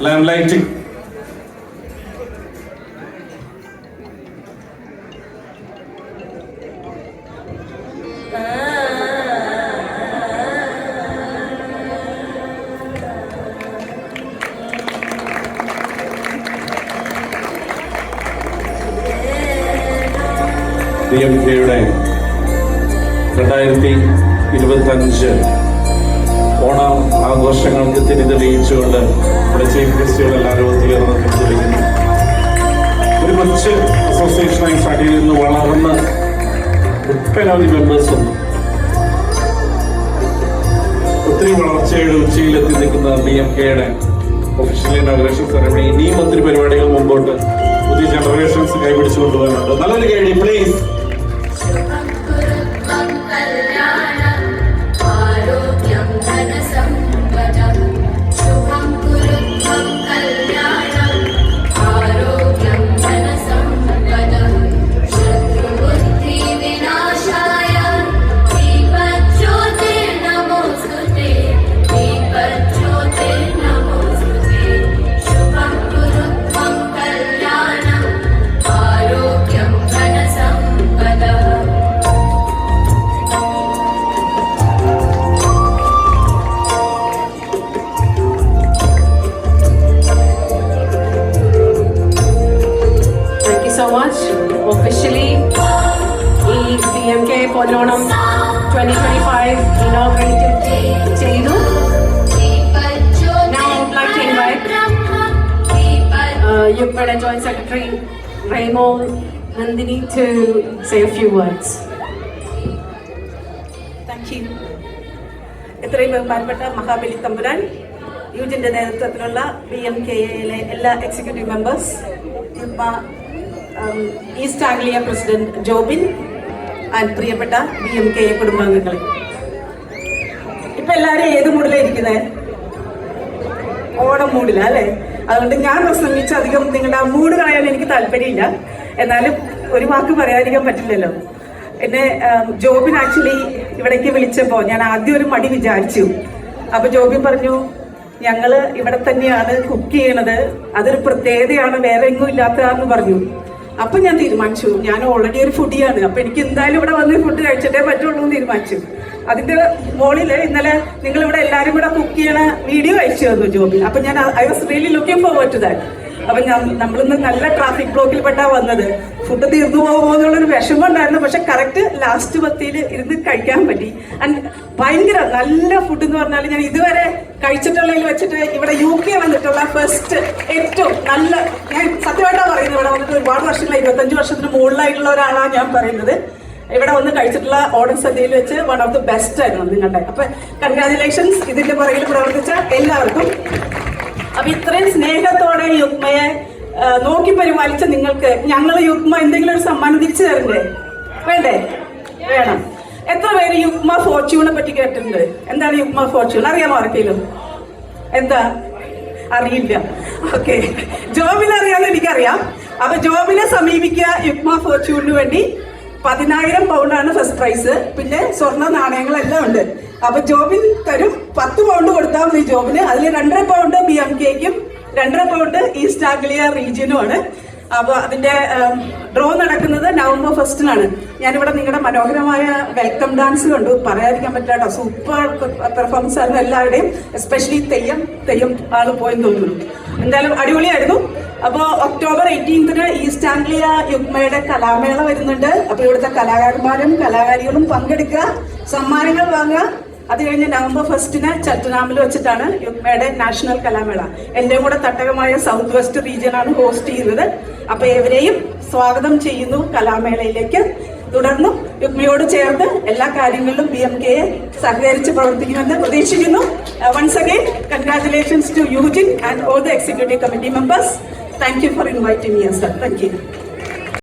ലാംലൈറ്റിംഗ്. BMKയുടെ 2025 ഓണം ആഘോഷങ്ങൾക്ക് തിരിതെളിയിച്ചുകൊണ്ട് നമ്മുടെ ചീഫ് ഗസ്റ്റുകൾ എല്ലാവരും ഒത്തുചേർന്ന് തെളിയിക്കുന്നു. ഒരു കൊച്ച് അസോസിയേഷനായി സ്റ്റാർട്ട് ചെയ്തിരുന്നു, വളർന്ന് ഒട്ടനവധി മെമ്പേഴ്സും ഒത്തിരി വളർച്ചയുടെ ഉച്ചയിലെത്തി നിൽക്കുന്ന BMKയുടെ ഒഫീഷ്യൽ ഇനോഗ്രേഷൻ സെറമണി. ഇനിയും ഒത്തിരി പരിപാടികൾ മുമ്പോട്ട് പുതിയ ജനറേഷൻസ് കൈപിടിച്ചു കൊണ്ടുപോകാനുണ്ട്. നല്ലൊരു കൈഡി please. Officially, BMK Polonam 2025 inaugurated Chedu. Now I would like to invite Yukmada Joint Secretary Raymond Nandini to say a few words. Thank you. ഇത്രയും ബഹുമാനപ്പെട്ട മഹാബലി തമ്പുരാൻ, യുജിന്റെ നേതൃത്വത്തിലുള്ള BMKയിലെ എല്ലാ executive members, east Anglia president Jobin and പ്രിയപ്പെട്ട BMK കുടുംബാംഗങ്ങളെ, ഇപ്പൊ എല്ലാവരും ഏത് മൂഡിലായിരിക്കുന്നത്? ഓണം മൂഡില അല്ലേ? അതുകൊണ്ട് ഞാൻ പ്രസംഗിച്ച് അധികം നിങ്ങളുടെ ആ മൂഡ് കളയാൻ എനിക്ക് താല്പര്യമില്ല. എന്നാലും ഒരു വാക്ക് പറയാതിരിക്കാൻ പറ്റില്ലല്ലോ. എന്നെ ജോബിൻ ആക്ച്വലി ഇവിടേക്ക് വിളിച്ചപ്പോ ഞാൻ ആദ്യം ഒരു മടി വിചാരിച്ചു. അപ്പൊ ജോബിൻ പറഞ്ഞു, ഞങ്ങള് ഇവിടെ തന്നെയാണ് കുക്ക് ചെയ്യണത്, അതൊരു പ്രത്യേകതയാണ്, വേറെ എങ്ങും ഇല്ലാത്തതാന്ന് പറഞ്ഞു. അപ്പൊ ഞാൻ തീരുമാനിച്ചു, ഞാൻ ഓൾറെഡി ഒരു ഫുഡിയാണ്, അപ്പൊ എനിക്ക് എന്തായാലും ഇവിടെ വന്ന് ഫുഡ് കഴിച്ചിട്ടേ പറ്റുള്ളൂ എന്ന് തീരുമാനിച്ചു. അതിന്റെ മുകളില് ഇന്നലെ നിങ്ങൾ ഇവിടെ എല്ലാരും കൂടെ കുക്ക് ചെയ്യണ വീഡിയോ അയച്ചു തന്നു ജോബിൻ. അപ്പൊ ഞാൻ I was really looking forward to that. അപ്പൊ നമ്മളിന്ന് നല്ല ട്രാഫിക് ബ്ലോക്കിൽ പെട്ടാ വന്നത്. ഫുഡ് തീർന്നു പോകുമോ എന്നുള്ളൊരു വിഷമം ഉണ്ടായിരുന്നു. പക്ഷെ കറക്റ്റ് ലാസ്റ്റ് പത്തിയിൽ ഇരുന്ന് കഴിക്കാൻ പറ്റി. ആൻഡ് ഭയങ്കര നല്ല ഫുഡ് എന്ന് പറഞ്ഞാൽ ഞാൻ ഇതുവരെ കഴിച്ചിട്ടുള്ളതിൽ വെച്ചിട്ട് ഇവിടെ UK വന്നിട്ടുള്ള ഫസ്റ്റ് ഏറ്റവും നല്ല, ഞാൻ സത്യമായിട്ടാണ് പറയുന്നത്, ഇവിടെ വന്നിട്ട് ഒരുപാട് വർഷങ്ങൾ 25 വർഷത്തിന് മുകളിലായിട്ടുള്ള ഒരാളാണ് ഞാൻ പറയുന്നത്. ഇവിടെ വന്ന് കഴിച്ചിട്ടുള്ള ഓണം സദ്യയിൽ വെച്ച് വൺ ഓഫ് ദി ബെസ്റ്റ് ആയിരുന്നു നിങ്ങളുടെ. അപ്പൊ കൺഗ്രാജുലേഷൻസ് ഇതിന്റെ പുറകിൽ പ്രവർത്തിച്ച എല്ലാവർക്കും. അപ്പൊ ഇത്രയും സ്നേഹത്തോടെ യുഗ്മയെ നോക്കി പരിപാലിച്ച നിങ്ങൾക്ക് ഞങ്ങൾ യുഗ്മ എന്തെങ്കിലും ഒരു സമ്മാനം തിരിച്ചു തരണ്ടേ? വേണ്ടേ? വേണം. എത്ര പേര് യുഗ്മ ഫോർച്യൂണെ പറ്റി കേട്ടിട്ടുണ്ട്? എന്താണ് യുഗ്മ ഫോർച്യൂൺ? അറിയാമോ ആർക്കെങ്കിലും? എന്താ? അറിയില്ല. ഓക്കെ, ജോബിനെ അറിയാമെന്ന് എനിക്കറിയാം. അപ്പൊ ജോബിനെ സമീപിക്കുക യുഗ്മ ഫോർച്യൂണിന് വേണ്ടി. 10,000 പൗണ്ടാണ് ഫസ്റ്റ് പ്രൈസ്. പിന്നെ സ്വർണ്ണ നാണയങ്ങളെല്ലാം ഉണ്ട്. അപ്പൊ ജോബിൻ തരും. 10 പൗണ്ട് കൊടുത്താൽ മതി ജോബിന്. അതിൽ 2.5 പൗണ്ട് BMKക്കും 2.5 പൗണ്ട് ഈസ്റ്റ് ആംഗ്ലിയ റീജിയനുമാണ്. അപ്പൊ അതിന്റെ ഡ്രോ നടക്കുന്നത് നവംബർ 1 ഞാനിവിടെ നിങ്ങളുടെ മനോഹരമായ വെൽക്കം ഡാൻസ് കണ്ടു, പറയാതിരിക്കാൻ പറ്റില്ല. സൂപ്പർ പെർഫോമൻസ് ആയിരുന്നു എല്ലാവരുടെയും. എസ്പെഷ്യലി തെയ്യം ആള് പോയെന്ന് തോന്നുന്നു. എന്തായാലും അടിപൊളിയായിരുന്നു. അപ്പോൾ ഒക്ടോബർ 18 ഈസ്റ്റ് ആംഗ്ലിയ യുഗ്മയുടെ കലാമേള വരുന്നുണ്ട്. അപ്പൊ ഇവിടുത്തെ കലാകാരന്മാരും കലാകാരികളും പങ്കെടുക്കുക, സമ്മാനങ്ങൾ വാങ്ങുക. അത് കഴിഞ്ഞ് നവംബർ 1 ചട്ടനാമിൽ വെച്ചിട്ടാണ് യുഗ്മയുടെ നാഷണൽ കലാമേള. എന്റെയും കൂടെ തട്ടകമായ സൗത്ത് വെസ്റ്റ് റീജിയനാണ് ഹോസ്റ്റ് ചെയ്യുന്നത്. അപ്പൊ ഇവരെയും സ്വാഗതം ചെയ്യുന്നു കലാമേളയിലേക്ക്. തുടർന്നും യുഗ്മയോട് ചേർന്ന് എല്ലാ കാര്യങ്ങളിലും BMKയെ സഹകരിച്ച് പ്രവർത്തിക്കുമെന്ന് പ്രതീക്ഷിക്കുന്നു. Once again, congratulations to Eugene and all the executive committee members. Thank you for inviting me, sir. Thank you.